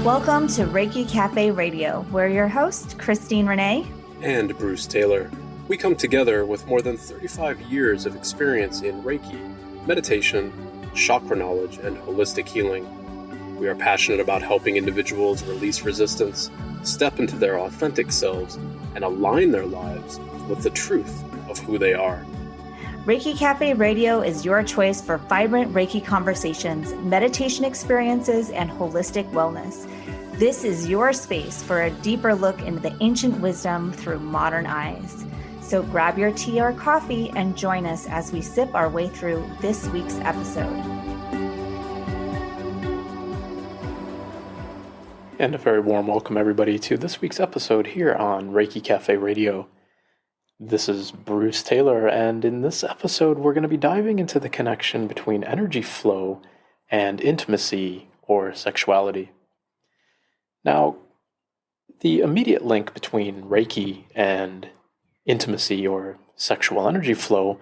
Welcome to Reiki Cafe Radio. We're your host, Christine Renee. And Bruce Taylor. We come together with more than 35 years of experience in Reiki, meditation, chakra knowledge, and holistic healing. We are passionate about helping individuals release resistance, step into their authentic selves, and align their lives with the truth of who they are. Reiki Cafe Radio is your choice for vibrant Reiki conversations, meditation experiences, and holistic wellness. This is your space for a deeper look into the ancient wisdom through modern eyes. So grab your tea or coffee and join us as we sip our way through this week's episode. And a very warm welcome, everybody, to this week's episode here on Reiki Cafe Radio. This is Bruce Taylor, and in this episode, we're going to be diving into the connection between energy flow and intimacy or sexuality. Now, the immediate link between Reiki and intimacy or sexual energy flow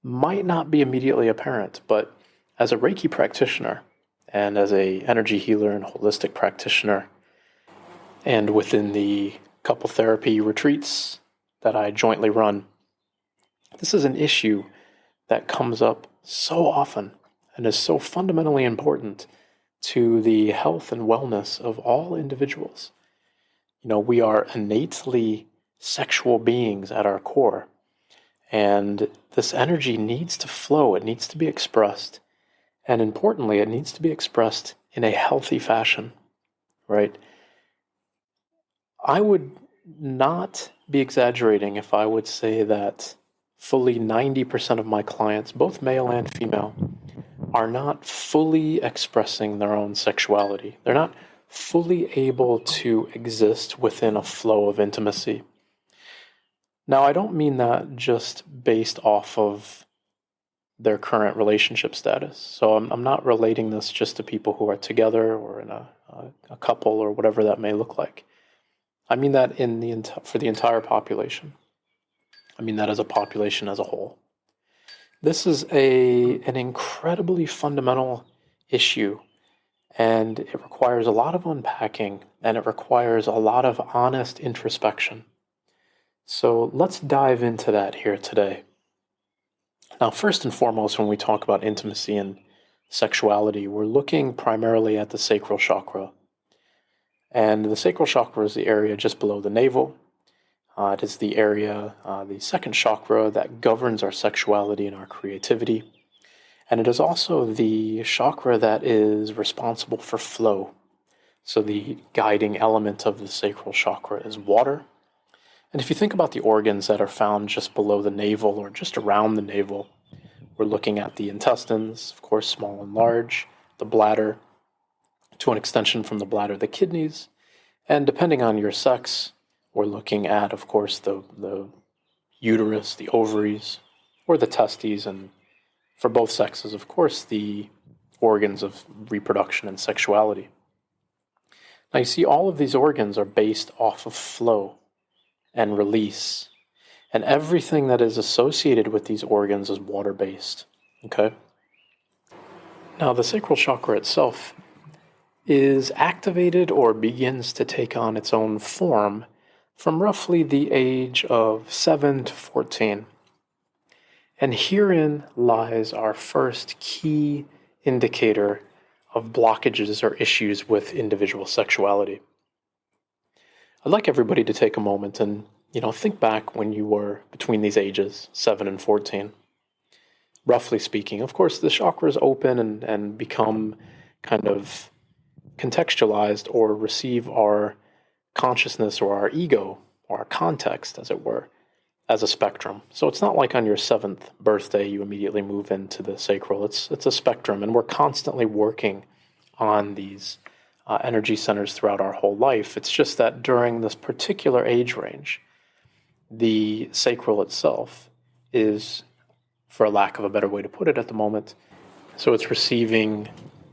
might not be immediately apparent, but as a Reiki practitioner and as an energy healer and holistic practitioner, and within the couple therapy retreats that I jointly run, this is an issue that comes up so often and is so fundamentally important to the health and wellness of all individuals. You know, we are innately sexual beings at our core, and this energy needs to flow, it needs to be expressed, and importantly, it needs to be expressed in a healthy fashion, right? I would not be exaggerating if I would say that fully 90% of my clients, both male and female, are not fully expressing their own sexuality. They're not fully able to exist within a flow of intimacy. Now, I don't mean that just based off of their current relationship status. So I'm not relating this just to people who are together or in a couple or whatever that may look like. I mean that for the entire population. I mean that as a population as a whole. This is an incredibly fundamental issue, and it requires a lot of unpacking, and it requires a lot of honest introspection. So let's dive into that here today. Now, first and foremost, when we talk about intimacy and sexuality, we're looking primarily at the sacral chakra. And the sacral chakra is the area just below the navel. It is the area, the second chakra that governs our sexuality and our creativity. And it is also the chakra that is responsible for flow. So the guiding element of the sacral chakra is water. And if you think about the organs that are found just below the navel or just around the navel, we're looking at the intestines, of course, small and large, the bladder, to an extension from the bladder, the kidneys, and depending on your sex, we're looking at, of course, the uterus, the ovaries, or the testes, and for both sexes, of course, the organs of reproduction and sexuality. Now, you see, all of these organs are based off of flow and release, and everything that is associated with these organs is water-based, okay? Now, the sacral chakra itself is activated or begins to take on its own form from roughly the age of 7 to 14. And herein lies our first key indicator of blockages or issues with individual sexuality. I'd like everybody to take a moment and, think back when you were between these ages, 7 and 14. Roughly speaking, of course, the chakras open and become kind of contextualized or receive our consciousness or our ego or our context, as it were, as a spectrum. So it's not like on your 7th birthday you immediately move into the sacral. It's a spectrum, and we're constantly working on these energy centers throughout our whole life. It's just that during this particular age range, the sacral itself is, for a lack of a better way to put it at the moment, so it's receiving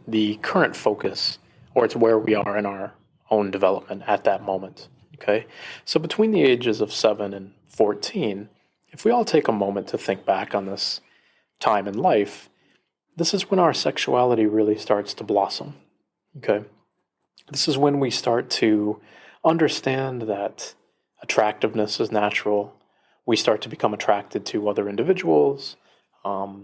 the current focus, or it's where we are in our own development at that moment, okay? So between the ages of 7 and 14, if we all take a moment to think back on this time in life, this is when our sexuality really starts to blossom. Okay? This is when we start to understand that attractiveness is natural. We start to become attracted to other individuals,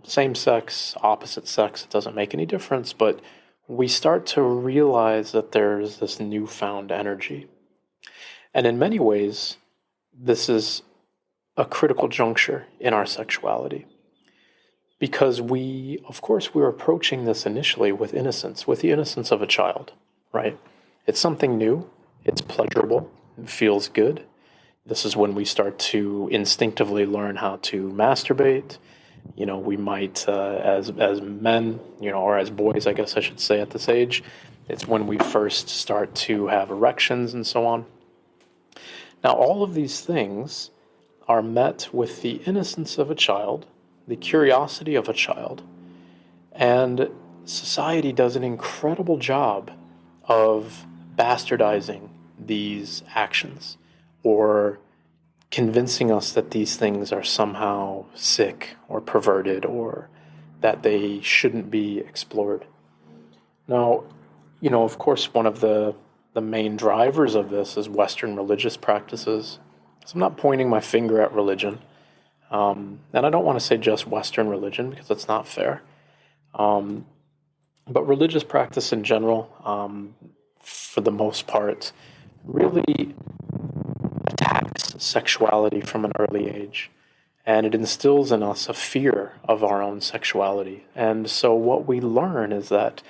same sex, opposite sex, it doesn't make any difference, but we start to realize that there's this newfound energy. And in many ways, this is a critical juncture in our sexuality. Because we're approaching this initially with innocence, with the innocence of a child, right? It's something new, it's pleasurable, it feels good. This is when we start to instinctively learn how to masturbate. We might, as men, or as boys, I guess I should say at this age, it's when we first start to have erections and so on. Now, all of these things are met with the innocence of a child, the curiosity of a child, and society does an incredible job of bastardizing these actions or convincing us that these things are somehow sick or perverted or that they shouldn't be explored. Now, of course, one of the main drivers of this is Western religious practices. So I'm not pointing my finger at religion. And I don't want to say just Western religion because that's not fair. But religious practice in general, for the most part, really attacks sexuality from an early age. And it instills in us a fear of our own sexuality. And so what we learn is that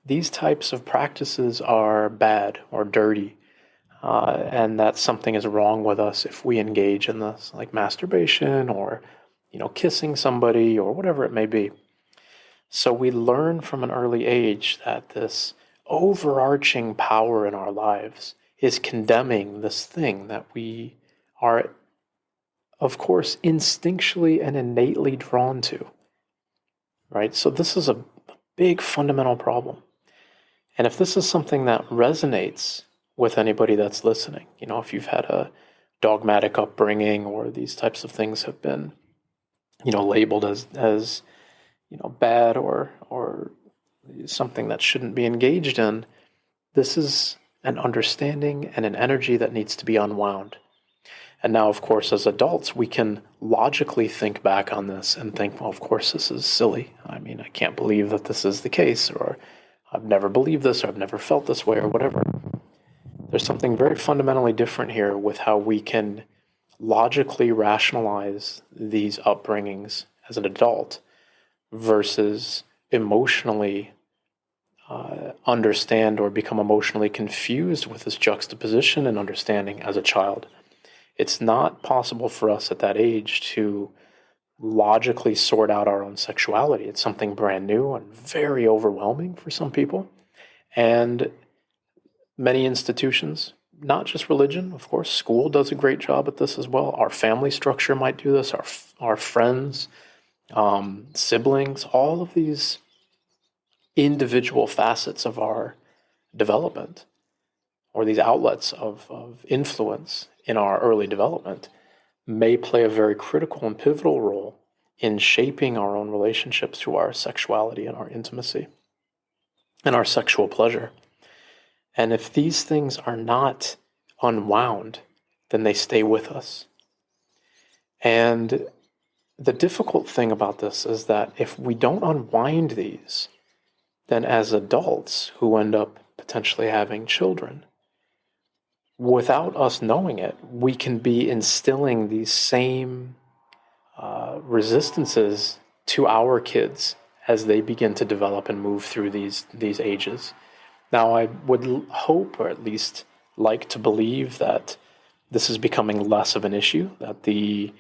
these types of practices are bad or dirty. And that something is wrong with us if we engage in this, like masturbation or, kissing somebody or whatever it may be. So we learn from an early age that this overarching power in our lives is condemning this thing that we are, of course, instinctually and innately drawn to, right? So this is a big fundamental problem. And if this is something that resonates with anybody that's listening, if you've had a dogmatic upbringing or these types of things have been, labeled as bad or something that shouldn't be engaged in, this is an understanding and an energy that needs to be unwound. And now, of course, as adults, we can logically think back on this and think, well, of course, this is silly. I can't believe that this is the case, or I've never believed this, or I've never felt this way, or whatever. There's something very fundamentally different here with how we can logically rationalize these upbringings as an adult versus emotionally understand or become emotionally confused with this juxtaposition and understanding as a child. It's not possible for us at that age to logically sort out our own sexuality. It's something brand new and very overwhelming for some people. And many institutions, not just religion, of course, school does a great job at this as well. Our family structure might do this, our friends, siblings, all of these individual facets of our development, or these outlets of influence in our early development, may play a very critical and pivotal role in shaping our own relationships to our sexuality and our intimacy and our sexual pleasure. And if these things are not unwound, then they stay with us. And the difficult thing about this is that if we don't unwind these, then as adults who end up potentially having children, without us knowing it, we can be instilling these same resistances to our kids as they begin to develop and move through these ages. Now, I would hope, or at least like to believe, that this is becoming less of an issue, that the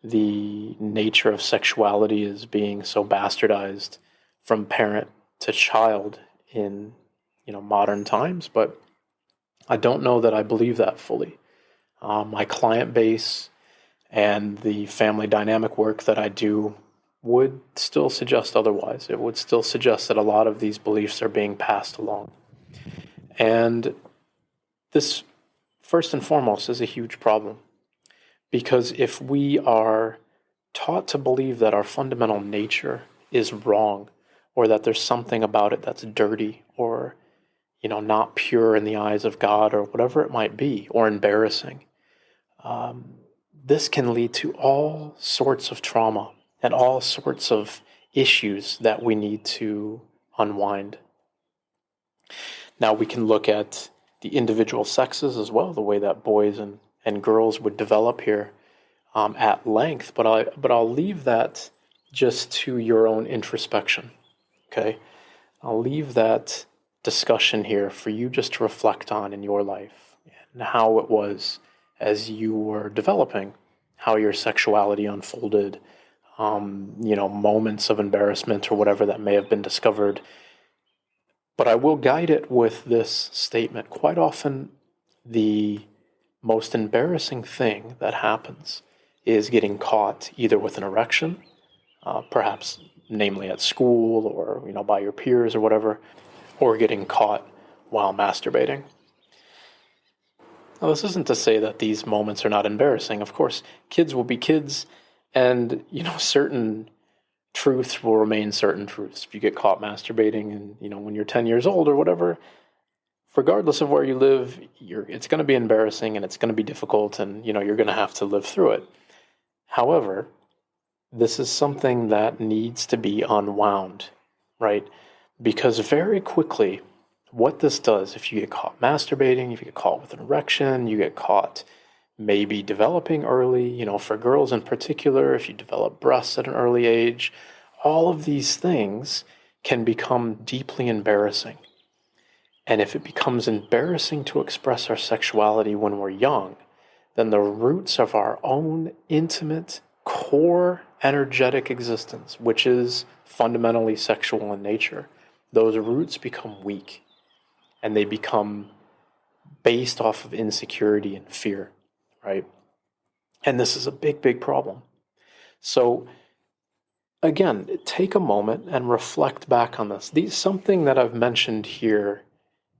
nature of sexuality is being so bastardized from parent to child in modern times, but I don't know that I believe that fully. My client base and the family dynamic work that I do would still suggest otherwise. It would still suggest that a lot of these beliefs are being passed along. And this, first and foremost, is a huge problem, because if we are taught to believe that our fundamental nature is wrong, or that there's something about it that's dirty, or not pure in the eyes of God, or whatever it might be, or embarrassing. This can lead to all sorts of trauma and all sorts of issues that we need to unwind. Now we can look at the individual sexes as well, the way that boys and girls would develop here at length, but I'll leave that just to your own introspection, okay? I'll leave that discussion here for you just to reflect on in your life and how it was as you were developing, how your sexuality unfolded, moments of embarrassment or whatever that may have been discovered. But I will guide it with this statement. Quite often, the most embarrassing thing that happens is getting caught either with an erection, perhaps namely at school or by your peers or whatever, or getting caught while masturbating. Now, this isn't to say that these moments are not embarrassing. Of course, kids will be kids, and certain truths will remain certain truths. If you get caught masturbating and when you're 10 years old or whatever, regardless of where you live, it's going to be embarrassing and it's going to be difficult, and you're going to have to live through it. However, this is something that needs to be unwound, right? Because very quickly, what this does, if you get caught masturbating, if you get caught with an erection, you get caught maybe developing early, for girls in particular, if you develop breasts at an early age, all of these things can become deeply embarrassing. And if it becomes embarrassing to express our sexuality when we're young, then the roots of our own intimate, core, energetic existence, which is fundamentally sexual in nature, those roots become weak. And they become based off of insecurity and fear, right? And this is a big, big problem. So again, take a moment and reflect back on this. Something that I've mentioned here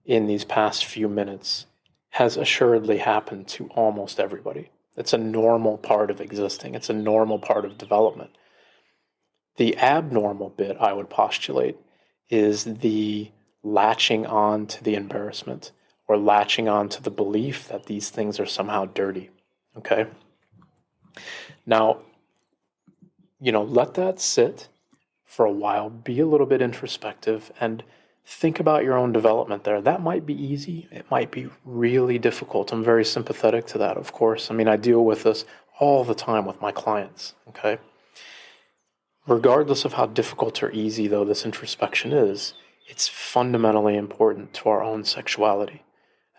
in these past few minutes has assuredly happened to almost everybody. It's a normal part of existing. It's a normal part of development. The abnormal bit, I would postulate, is the latching on to the embarrassment or latching on to the belief that these things are somehow dirty, okay? Now, let that sit for a while, be a little bit introspective, and think about your own development there. That might be easy. It might be really difficult. I'm very sympathetic to that, of course. I deal with this all the time with my clients, okay? Regardless of how difficult or easy, though, this introspection is, it's fundamentally important to our own sexuality.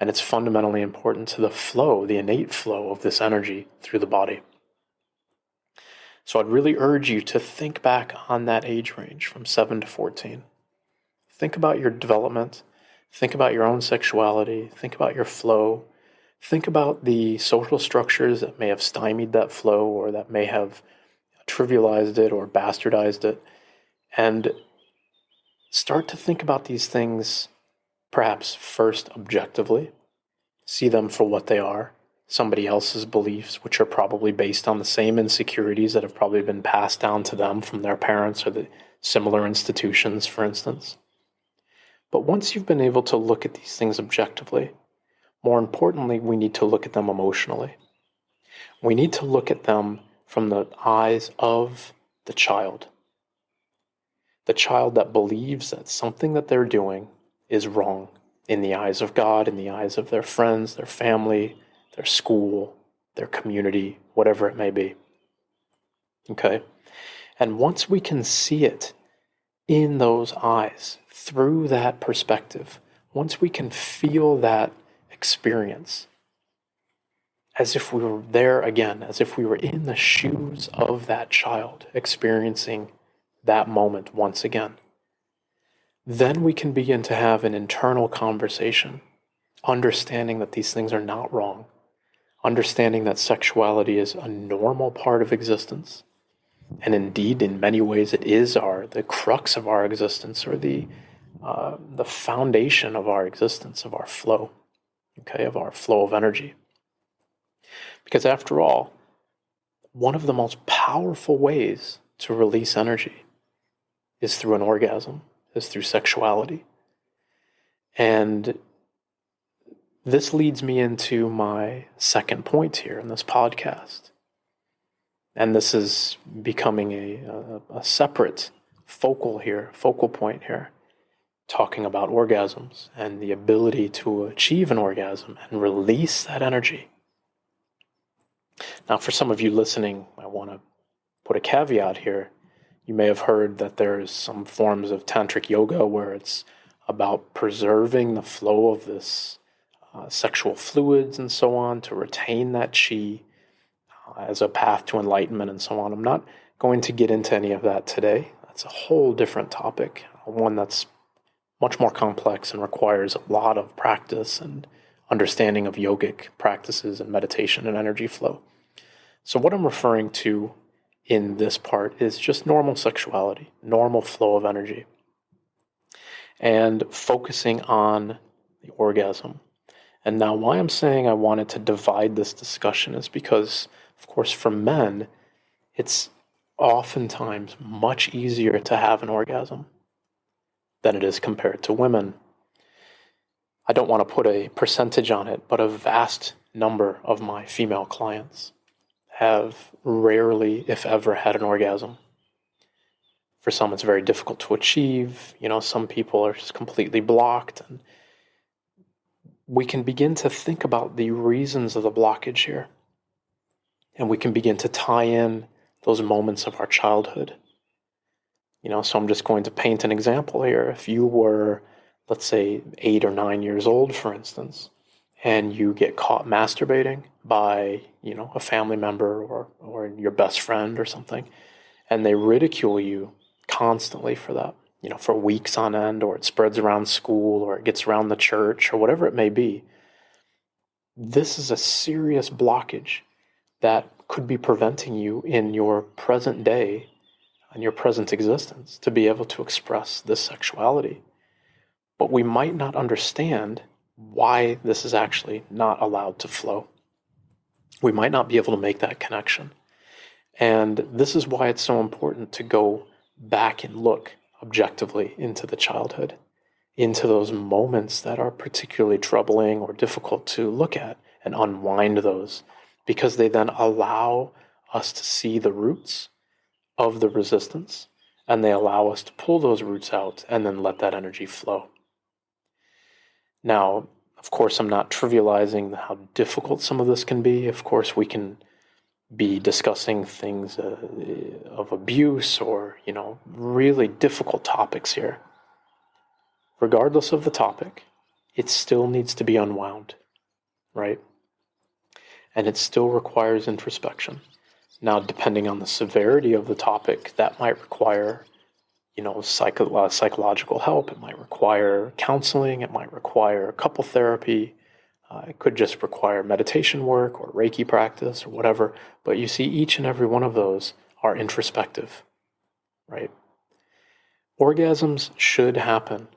And it's fundamentally important to the flow, the innate flow of this energy through the body. So I'd really urge you to think back on that age range from 7 to 14. Think about your development. Think about your own sexuality. Think about your flow. Think about the social structures that may have stymied that flow or that may have trivialized it or bastardized it. And start to think about these things perhaps first objectively. See them for what they are, somebody else's beliefs, which are probably based on the same insecurities that have probably been passed down to them from their parents or the similar institutions, for instance. But once you've been able to look at these things objectively, more importantly, we need to look at them emotionally. We need to look at them from the eyes of the child. The child that believes that something that they're doing is wrong in the eyes of God, in the eyes of their friends, their family, their school, their community, whatever it may be. Okay? And once we can see it in those eyes, through that perspective, once we can feel that experience, as if we were there again, as if we were in the shoes of that child, experiencing that moment once again, then we can begin to have an internal conversation, understanding that these things are not wrong, understanding that sexuality is a normal part of existence, and indeed, in many ways, it is the crux of our existence, or the foundation of our existence, of our flow, okay, of our flow of energy. Because after all, one of the most powerful ways to release energy is through an orgasm, is through sexuality. And this leads me into my second point here in this podcast. And this is becoming a separate focal point here, talking about orgasms and the ability to achieve an orgasm and release that energy. Now, for some of you listening, I want to put a caveat here. You may have heard that there's some forms of tantric yoga where it's about preserving the flow of this sexual fluids and so on to retain that chi as a path to enlightenment and so on. I'm not going to get into any of that today. That's a whole different topic, one that's much more complex and requires a lot of practice and understanding of yogic practices and meditation and energy flow. So what I'm referring to in this part is just normal sexuality, normal flow of energy, and focusing on the orgasm. And now why I'm saying I wanted to divide this discussion is because, of course, for men, it's oftentimes much easier to have an orgasm than it is compared to women. I don't want to put a percentage on it, but a vast number of my female clients have rarely, if ever, had an orgasm. For some, it's very difficult to achieve. Some people are just completely blocked. And we can begin to think about the reasons of the blockage here. And we can begin to tie in those moments of our childhood. So I'm just going to paint an example here. If you were, let's say, 8 or 9 years old, for instance, and you get caught masturbating by, a family member or your best friend or something, and they ridicule you constantly for that, for weeks on end, or it spreads around school, or it gets around the church, or whatever it may be, this is a serious blockage that could be preventing you in your present day and your present existence to be able to express this sexuality. But we might not understand why this is actually not allowed to flow. We might not be able to make that connection. And this is why it's so important to go back and look objectively into the childhood, into those moments that are particularly troubling or difficult to look at, and unwind those, because they then allow us to see the roots of the resistance, and they allow us to pull those roots out and then let that energy flow. Now, of course, I'm not trivializing how difficult some of this can be. Of course, we can be discussing things of abuse or, really difficult topics here. Regardless of the topic, it still needs to be unwound, right? And it still requires introspection. Now, depending on the severity of the topic, that might require, psychological help. It might require counseling. It might require couple therapy. It could just require meditation work or Reiki practice or whatever. But you see, each and every one of those are introspective, right? Orgasms should happen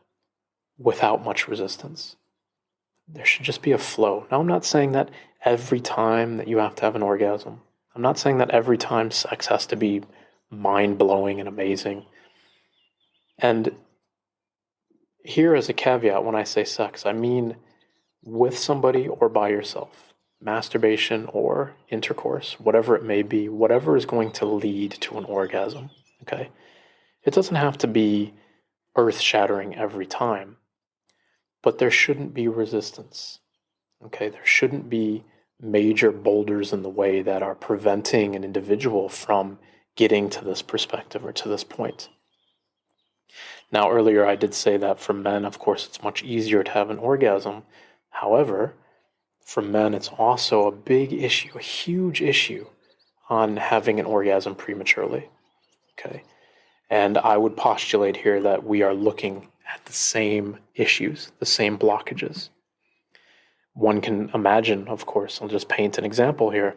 without much resistance. There should just be a flow. Now, I'm not saying that every time that you have to have an orgasm. I'm not saying that every time sex has to be mind-blowing and amazing. And here as a caveat, when I say sex, I mean with somebody or by yourself. Masturbation or intercourse, whatever it may be, whatever is going to lead to an orgasm, okay? It doesn't have to be earth-shattering every time, but there shouldn't be resistance, okay? There shouldn't be major boulders in the way that are preventing an individual from getting to this perspective or to this point. Now, earlier I did say that for men, of course, it's much easier to have an orgasm. However, for men, it's also a big issue, a huge issue on having an orgasm prematurely, okay? And I would postulate here that we are looking at the same issues, the same blockages. One can imagine, of course, I'll just paint an example here.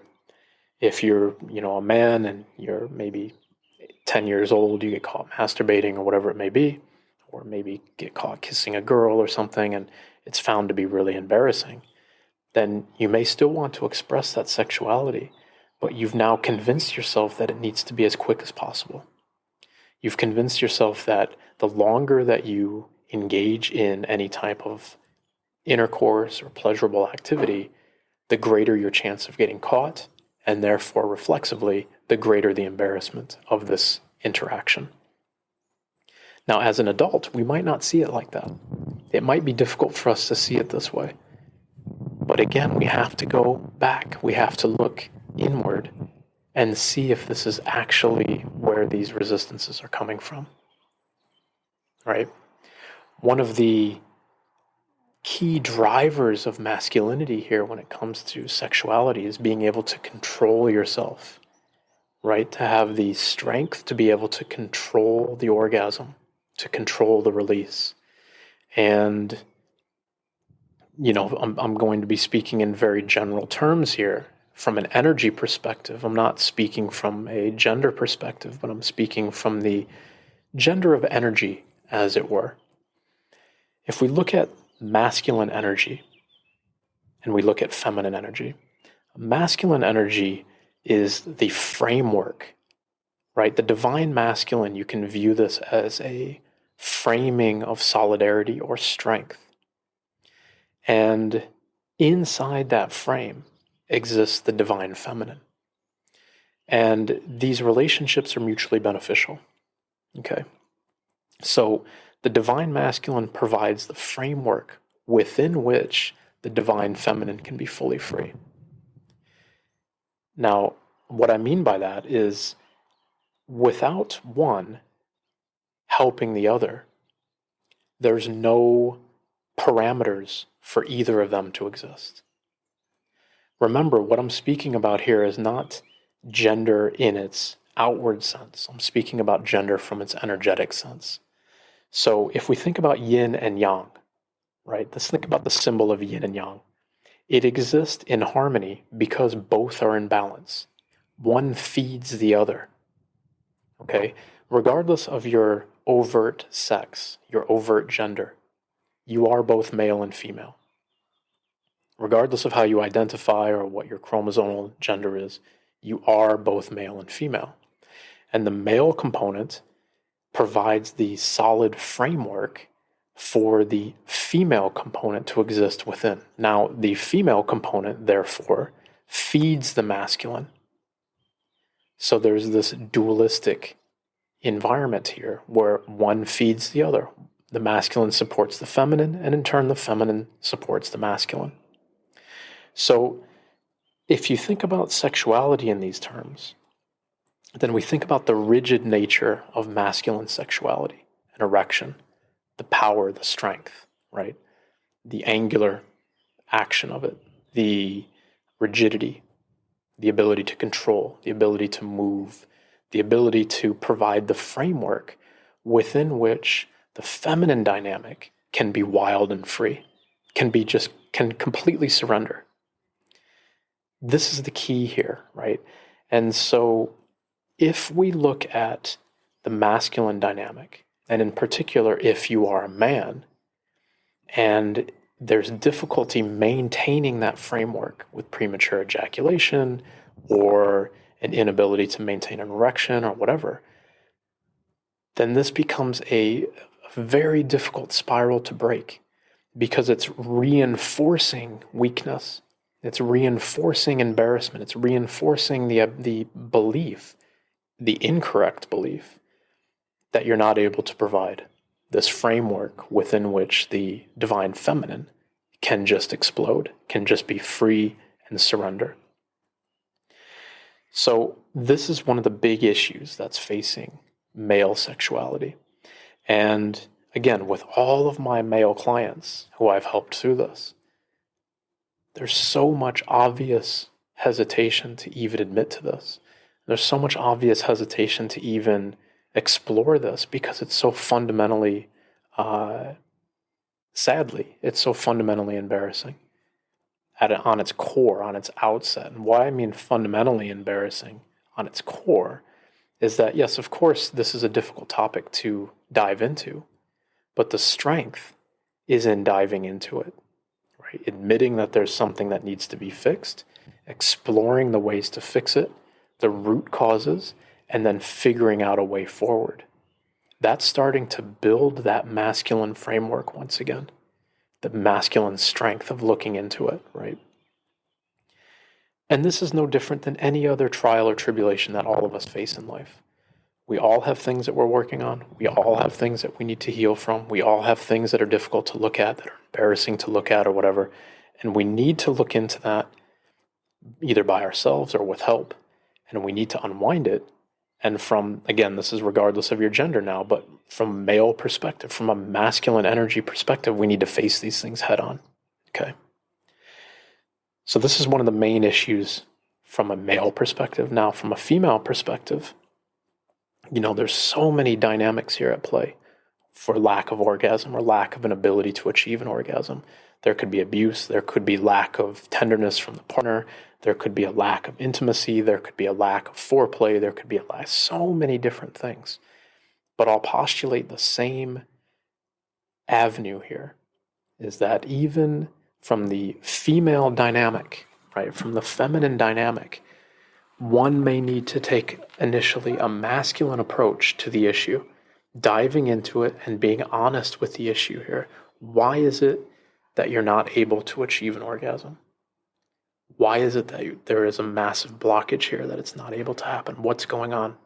If you're, a man and you're maybe 10 years old, you get caught masturbating or whatever it may be, or maybe get caught kissing a girl or something, and it's found to be really embarrassing, then you may still want to express that sexuality, but you've now convinced yourself that it needs to be as quick as possible. You've convinced yourself that the longer that you engage in any type of intercourse or pleasurable activity, the greater your chance of getting caught, and therefore reflexively, the greater the embarrassment of this interaction. Now, as an adult, we might not see it like that. It might be difficult for us to see it this way. But again, we have to go back. We have to look inward and see if this is actually where these resistances are coming from. Right? One of the key drivers of masculinity here when it comes to sexuality is being able to control yourself, right? To have the strength to be able to control the orgasm, to control the release. And, I'm going to be speaking in very general terms here. From an energy perspective, I'm not speaking from a gender perspective, but I'm speaking from the gender of energy, as it were. If we look at masculine energy and we look at feminine energy, masculine energy is the framework, right? The divine masculine, you can view this as a framing of solidarity or strength. And inside that frame exists the divine feminine. And these relationships are mutually beneficial. Okay? So the divine masculine provides the framework within which the divine feminine can be fully free. Now, what I mean by that is without one helping the other, there's no parameters for either of them to exist. Remember, what I'm speaking about here is not gender in its outward sense. I'm speaking about gender from its energetic sense. So if we think about yin and yang, right? Let's think about the symbol of yin and yang. It exists in harmony because both are in balance. One feeds the other. Okay? Regardless of your overt sex, your overt gender, you are both male and female. Regardless of how you identify or what your chromosomal gender is, you are both male and female. And the male component provides the solid framework for the female component to exist within. Now, the female component, therefore, feeds the masculine. So there's this dualistic environment here where one feeds the other. The masculine supports the feminine, and in turn, the feminine supports the masculine. So if you think about sexuality in these terms, then we think about the rigid nature of masculine sexuality, an erection, the power, the strength, right? The angular action of it, the rigidity, the ability to control, the ability to move, the ability to provide the framework within which the feminine dynamic can be wild and free, can completely surrender. This is the key here, right? And so if we look at the masculine dynamic, and in particular, if you are a man, and there's difficulty maintaining that framework with premature ejaculation or an inability to maintain an erection or whatever, then this becomes a very difficult spiral to break because it's reinforcing weakness. It's reinforcing embarrassment. It's reinforcing the belief, the incorrect belief, that you're not able to provide this framework within which the divine feminine can just explode, can just be free and surrender. So this is one of the big issues that's facing male sexuality. And again, with all of my male clients who I've helped through this, there's so much obvious hesitation to even admit to this. There's so much obvious hesitation to even explore this because it's so fundamentally, sadly, it's so fundamentally embarrassing on its core, on its outset. And why I mean fundamentally embarrassing on its core is that, yes, of course, this is a difficult topic to dive into, but the strength is in diving into it, right? Admitting that there's something that needs to be fixed exploring the ways to fix it, the root causes, and then figuring out a way forward. That's starting to build that masculine framework once again, the masculine strength of looking into it, right? And this is no different than any other trial or tribulation that all of us face in life. We all have things that we're working on. We all have things that we need to heal from. We all have things that are difficult to look at, that are embarrassing to look at or whatever. And we need to look into that either by ourselves or with help. And we need to unwind it. And from, again, this is regardless of your gender now, but from a male perspective, from a masculine energy perspective, we need to face these things head on. Okay. So this is one of the main issues from a male perspective. Now, from a female perspective, there's so many dynamics here at play for lack of orgasm or lack of an ability to achieve an orgasm. There could be abuse. There could be lack of tenderness from the partner. There could be a lack of intimacy. There could be a lack of foreplay. There could be so many different things. But I'll postulate the same avenue here, is that even from the female dynamic, right, from the feminine dynamic, one may need to take initially a masculine approach to the issue, diving into it and being honest with the issue here. Why is it that you're not able to achieve an orgasm? Why is it that there is a massive blockage here, that it's not able to happen? What's going on?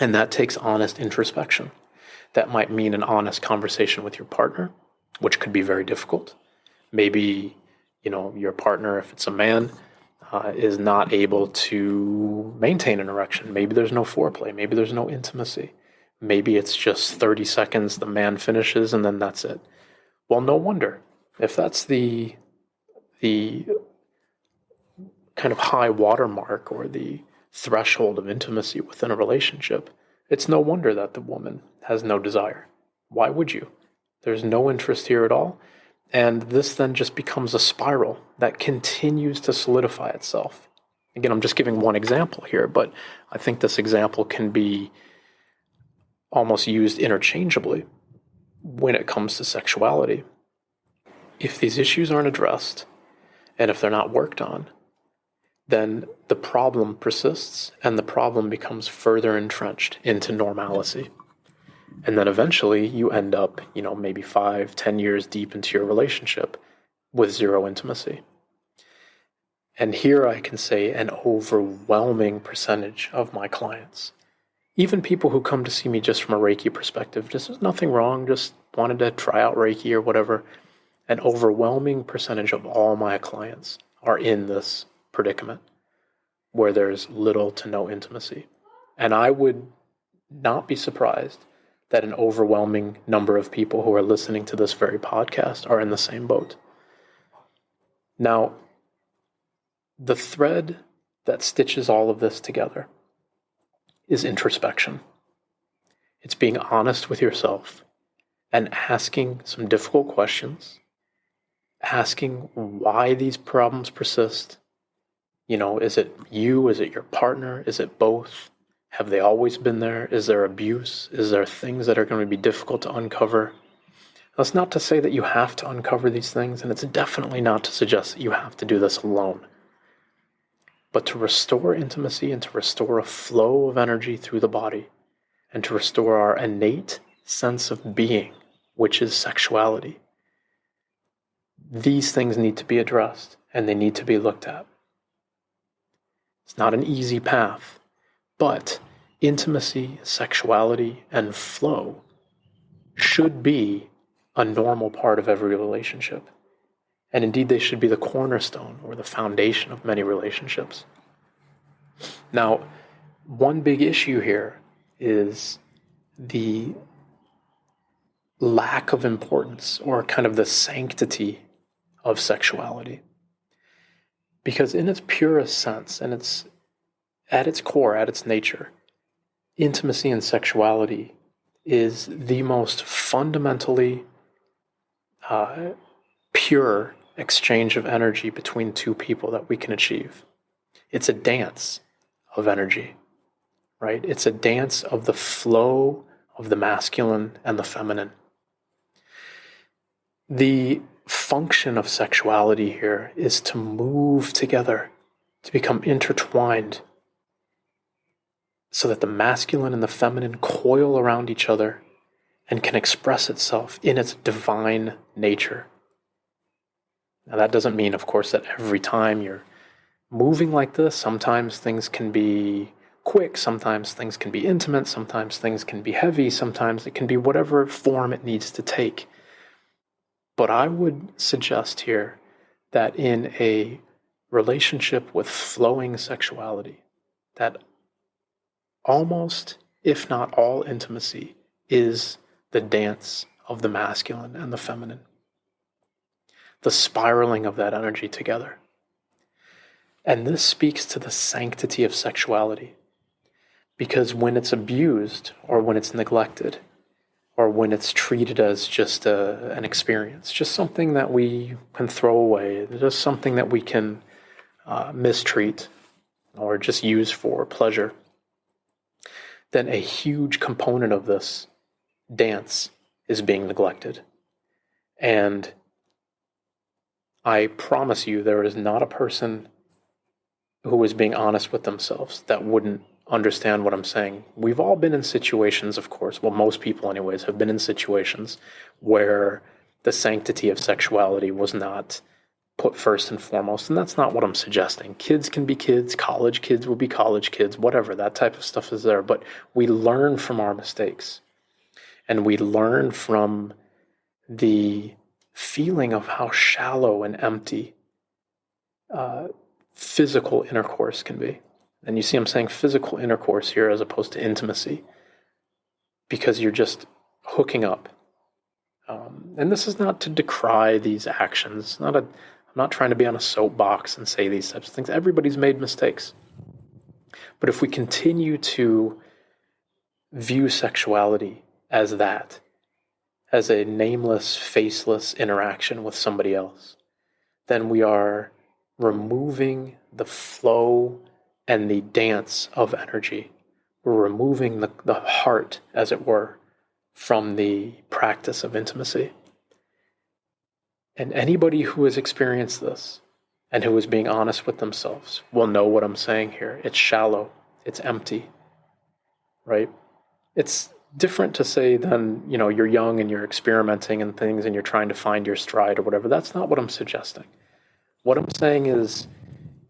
And that takes honest introspection. That might mean an honest conversation with your partner, which could be very difficult. Maybe, your partner, if it's a man, is not able to maintain an erection. Maybe there's no foreplay. Maybe there's no intimacy. Maybe it's just 30 seconds, the man finishes, and then that's it. Well, no wonder. If that's the kind of high watermark or the threshold of intimacy within a relationship, it's no wonder that the woman has no desire. Why would you? There's no interest here at all. And this then just becomes a spiral that continues to solidify itself. Again, I'm just giving one example here, but I think this example can be almost used interchangeably when it comes to sexuality. If these issues aren't addressed, and if they're not worked on, then the problem persists and the problem becomes further entrenched into normalcy. And then eventually you end up, maybe 5-10 years deep into your relationship with zero intimacy. And here I can say an overwhelming percentage of my clients, even people who come to see me just from a Reiki perspective, just there's nothing wrong, just wanted to try out Reiki or whatever, an overwhelming percentage of all my clients are in this predicament where there's little to no intimacy. And I would not be surprised that an overwhelming number of people who are listening to this very podcast are in the same boat. Now, the thread that stitches all of this together is introspection. It's being honest with yourself and asking some difficult questions, asking why these problems persist. Is it you? Is it your partner? Is it both? Have they always been there? Is there abuse? Is there things that are going to be difficult to uncover? That's not to say that you have to uncover these things, and it's definitely not to suggest that you have to do this alone. But to restore intimacy and to restore a flow of energy through the body and to restore our innate sense of being, which is sexuality, these things need to be addressed and they need to be looked at. It's not an easy path. But intimacy, sexuality, and flow should be a normal part of every relationship. And indeed, they should be the cornerstone or the foundation of many relationships. Now, one big issue here is the lack of importance or kind of the sanctity of sexuality. Because in its purest sense, and it's at its core, at its nature, intimacy and sexuality is the most fundamentally pure exchange of energy between two people that we can achieve. It's a dance of energy, right? It's a dance of the flow of the masculine and the feminine. The function of sexuality here is to move together, to become intertwined, so that the masculine and the feminine coil around each other and can express itself in its divine nature. Now, that doesn't mean, of course, that every time you're moving like this, sometimes things can be quick, sometimes things can be intimate, sometimes things can be heavy, sometimes it can be whatever form it needs to take. But I would suggest here that in a relationship with flowing sexuality, that almost, if not all, intimacy is the dance of the masculine and the feminine, the spiraling of that energy together. And this speaks to the sanctity of sexuality, because when it's abused, or when it's neglected, or when it's treated as just an experience, just something that we can throw away, just something that we can mistreat, or just use for pleasure, then a huge component of this dance is being neglected. And I promise you, there is not a person who is being honest with themselves that wouldn't understand what I'm saying. We've all been in situations, of course, well, most people anyways, have been in situations where the sanctity of sexuality was not put first and foremost, and that's not what I'm suggesting. Kids can be kids, college kids will be college kids, whatever, that type of stuff is there, but we learn from our mistakes, and we learn from the feeling of how shallow and empty physical intercourse can be. And you see I'm saying physical intercourse here as opposed to intimacy, because you're just hooking up. And this is not to decry these actions. I'm not trying to be on a soapbox and say these types of things. Everybody's made mistakes. But if we continue to view sexuality as that, as a nameless, faceless interaction with somebody else, then we are removing the flow and the dance of energy. We're removing the heart, as it were, from the practice of intimacy. And anybody who has experienced this and who is being honest with themselves will know what I'm saying here. It's shallow. It's empty. Right? It's different to say than, you're young and you're experimenting and things and you're trying to find your stride or whatever. That's not what I'm suggesting. What I'm saying is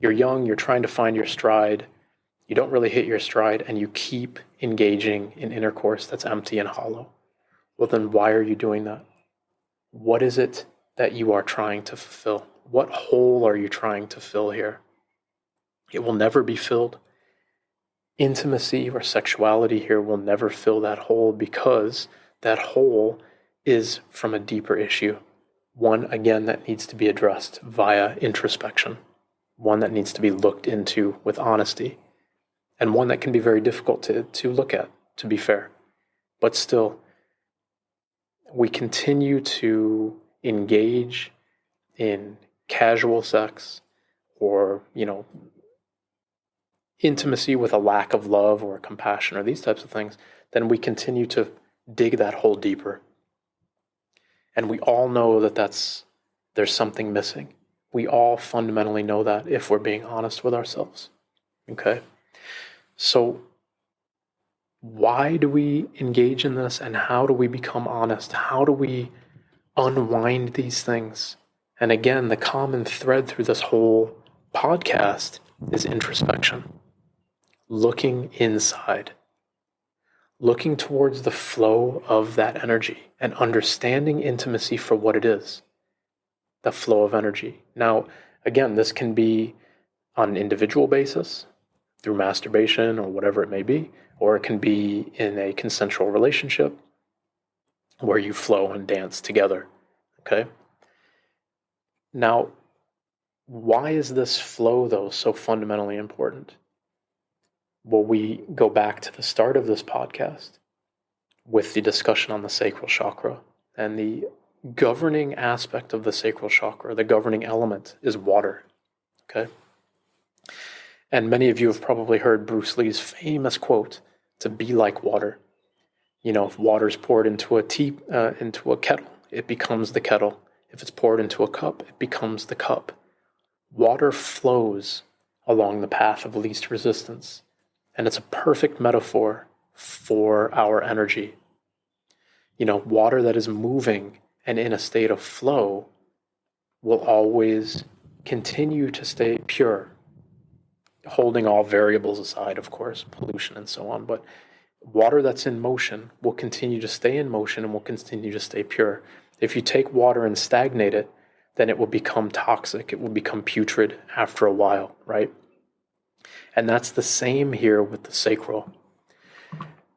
you're young, you're trying to find your stride, you don't really hit your stride, and you keep engaging in intercourse that's empty and hollow. Well, then why are you doing that? What is it that you are trying to fulfill? What hole are you trying to fill here? It will never be filled. Intimacy or sexuality here will never fill that hole, because that hole is from a deeper issue. One, again, that needs to be addressed via introspection. One that needs to be looked into with honesty. And one that can be very difficult to look at, to be fair. But still, we continue to engage in casual sex or, intimacy with a lack of love or compassion or these types of things, then we continue to dig that hole deeper. And we all know that there's something missing. We all fundamentally know that if we're being honest with ourselves. Okay? So why do we engage in this, and how do we become honest? How do we unwind these things? And again, the common thread through this whole podcast is introspection. Looking inside. Looking towards the flow of that energy and understanding intimacy for what it is. The flow of energy. Now, again, this can be on an individual basis, through masturbation or whatever it may be, or it can be in a consensual relationship where you flow and dance together. Okay? Now, why is this flow, though, so fundamentally important? Well, we go back to the start of this podcast with the discussion on the sacral chakra, and the governing aspect of the sacral chakra, the governing element, is water. Okay? And many of you have probably heard Bruce Lee's famous quote, to be like water. If water's poured into a kettle, it becomes the kettle. If it's poured into a cup, it becomes the cup. Water flows along the path of least resistance, and it's a perfect metaphor for our energy. Water that is moving and in a state of flow will always continue to stay pure, holding all variables aside, of course, pollution and so on. But water that's in motion will continue to stay in motion and will continue to stay pure. If you take water and stagnate it, then it will become toxic. It will become putrid after a while, right? And that's the same here with the sacral.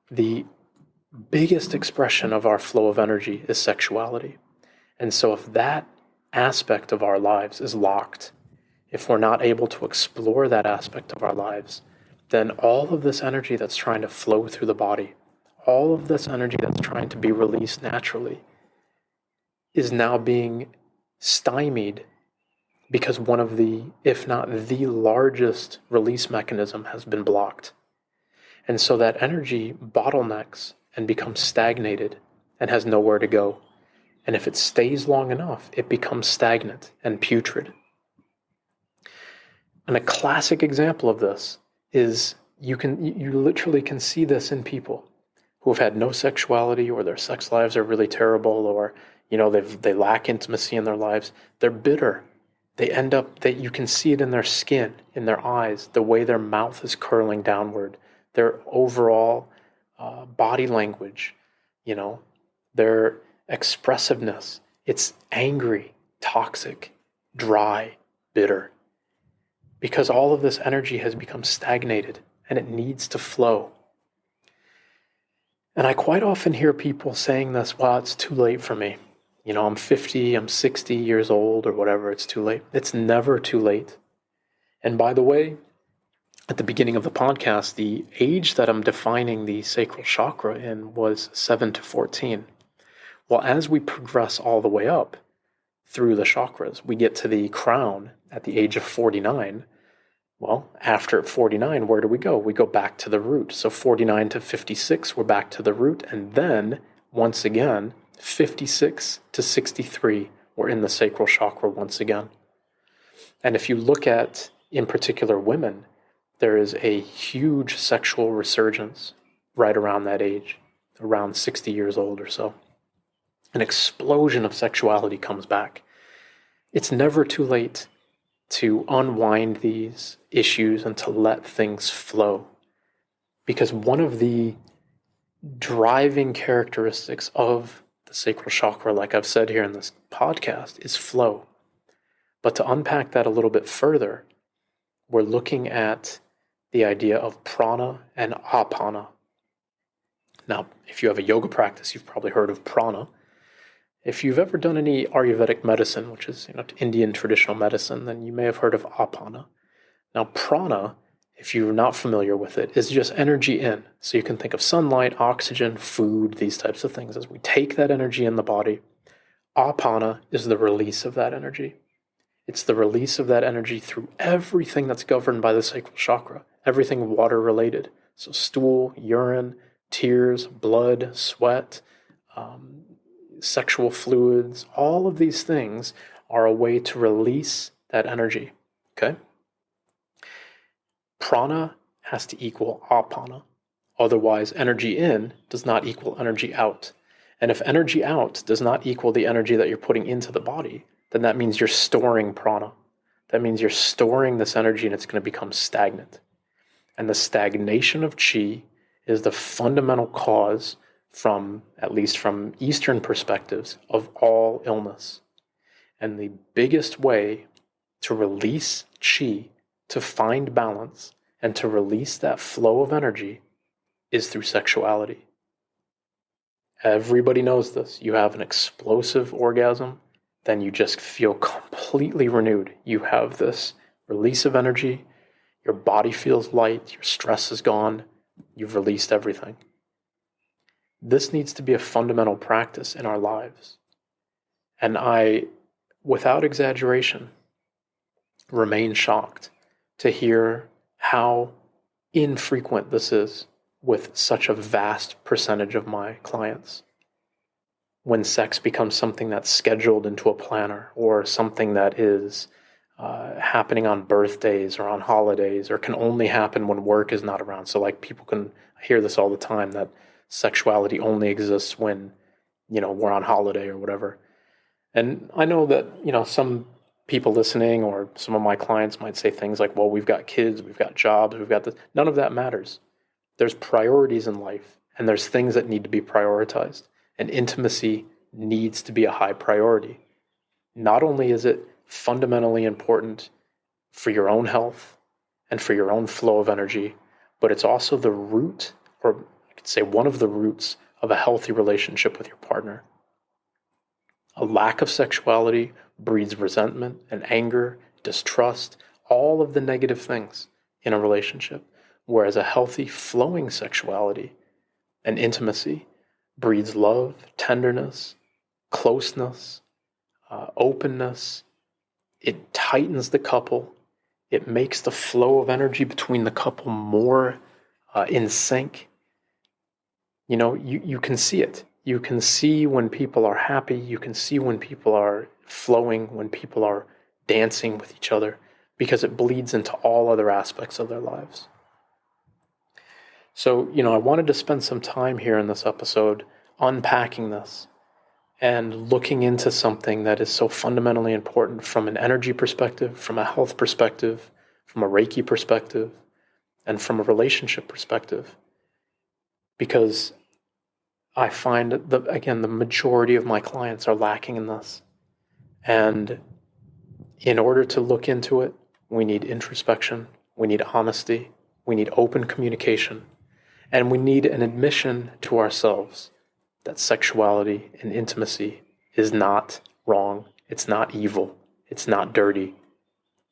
The biggest expression of our flow of energy is sexuality. And so if that aspect of our lives is locked, if we're not able to explore that aspect of our lives, then all of this energy that's trying to flow through the body, all of this energy that's trying to be released naturally, is now being stymied because one of the, if not the largest release mechanism has been blocked. And so that energy bottlenecks and becomes stagnated and has nowhere to go. And if it stays long enough, it becomes stagnant and putrid. And a classic example of this is you literally can see this in people who have had no sexuality, or their sex lives are really terrible, or they lack intimacy in their lives. They're bitter. They end up, that you can see it in their skin, in their eyes, the way their mouth is curling downward, their overall body language, their expressiveness. It's angry, toxic, dry, bitter. Because all of this energy has become stagnated and it needs to flow. And I quite often hear people saying this, well, it's too late for me. I'm 50, I'm 60 years old, or whatever, it's too late. It's never too late. And by the way, at the beginning of the podcast, the age that I'm defining the sacral chakra in was 7 to 14. Well, as we progress all the way up through the chakras, we get to the crown at the age of 49. Well, after 49, where do we go? We go back to the root. So 49 to 56, we're back to the root. And then, once again, 56 to 63, we're in the sacral chakra once again. And if you look at, in particular, women, there is a huge sexual resurgence right around that age, around 60 years old or so. An explosion of sexuality comes back. It's never too late to unwind these issues and to let things flow. Because one of the driving characteristics of the sacral chakra, like I've said here in this podcast, is flow. But to unpack that a little bit further, we're looking at the idea of prana and apana. Now, if you have a yoga practice, you've probably heard of prana. If you've ever done any Ayurvedic medicine, which is Indian traditional medicine, then you may have heard of apana. Now, prana, if you're not familiar with it, is just energy in. So you can think of sunlight, oxygen, food, these types of things. As we take that energy in the body, apana is the release of that energy. It's the release of that energy through everything that's governed by the sacral chakra, everything water related. So stool, urine, tears, blood, sweat, sexual fluids, all of these things are a way to release that energy, okay? Prana has to equal apana. Otherwise, energy in does not equal energy out. And if energy out does not equal the energy that you're putting into the body, then that means you're storing prana. That means you're storing this energy and it's going to become stagnant. And the stagnation of chi is the fundamental cause, at least from Eastern perspectives, of all illness. And the biggest way to release chi, to find balance, and to release that flow of energy is through sexuality. Everybody knows this. You have an explosive orgasm, then you just feel completely renewed. You have this release of energy, your body feels light, your stress is gone, you've released everything. This needs to be a fundamental practice in our lives. And I, without exaggeration, remain shocked to hear how infrequent this is with such a vast percentage of my clients. when sex becomes something that's scheduled into a planner, or something that is happening on birthdays or on holidays, or can only happen when work is not around. So like people can hear this all the time, that sexuality only exists when, we're on holiday or whatever. And I know that, some people listening or some of my clients might say things like, well, we've got kids, we've got jobs, we've got this. None of that matters. There's priorities in life, and there's things that need to be prioritized. And intimacy needs to be a high priority. Not only is it fundamentally important for your own health and for your own flow of energy, but it's also the root, or I could say one of the roots of a healthy relationship with your partner. A lack of sexuality breeds resentment and anger, distrust, all of the negative things in a relationship, whereas a healthy, flowing sexuality and intimacy breeds love, tenderness, closeness, openness. It tightens the couple. It makes the flow of energy between the couple more in sync. You can see it. You can see when people are happy. You can see when people are flowing, when people are dancing with each other, because it bleeds into all other aspects of their lives. So, I wanted to spend some time here in this episode unpacking this and looking into something that is so fundamentally important from an energy perspective, from a health perspective, from a Reiki perspective, and from a relationship perspective. Because I find that, again, the majority of my clients are lacking in this. And in order to look into it, we need introspection, we need honesty, we need open communication, and we need an admission to ourselves that sexuality and intimacy is not wrong, it's not evil, it's not dirty,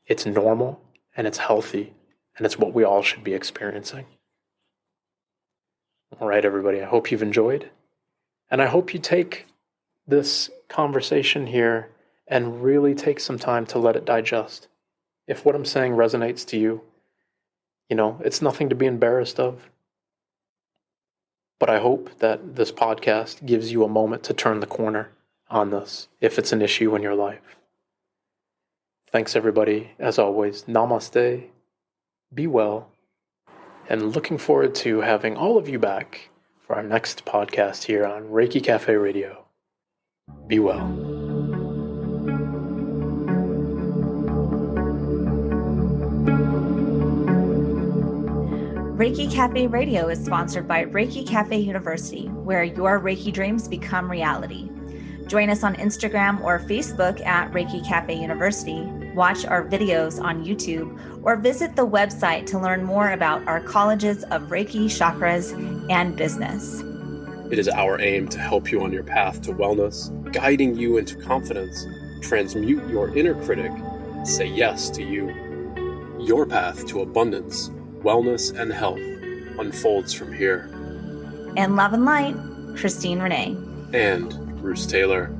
it's normal, and it's healthy, and it's what we all should be experiencing. All right, everybody, I hope you've enjoyed, and I hope you take this conversation here and really take some time to let it digest. If what I'm saying resonates to you, it's nothing to be embarrassed of. But I hope that this podcast gives you a moment to turn the corner on this, if it's an issue in your life. Thanks, everybody. As always, namaste, be well, and looking forward to having all of you back for our next podcast here on Reiki Cafe Radio. Be well. Reiki Cafe Radio is sponsored by Reiki Cafe University, where your Reiki dreams become reality. Join us on Instagram or Facebook at Reiki Cafe University, watch our videos on YouTube, or visit the website to learn more about our colleges of Reiki, chakras, and business. It is our aim to help you on your path to wellness, guiding you into confidence, transmute your inner critic, and say yes to you. Your path to abundance, wellness, and health unfolds from here. In love and light, Christine Renee. And Bruce Taylor.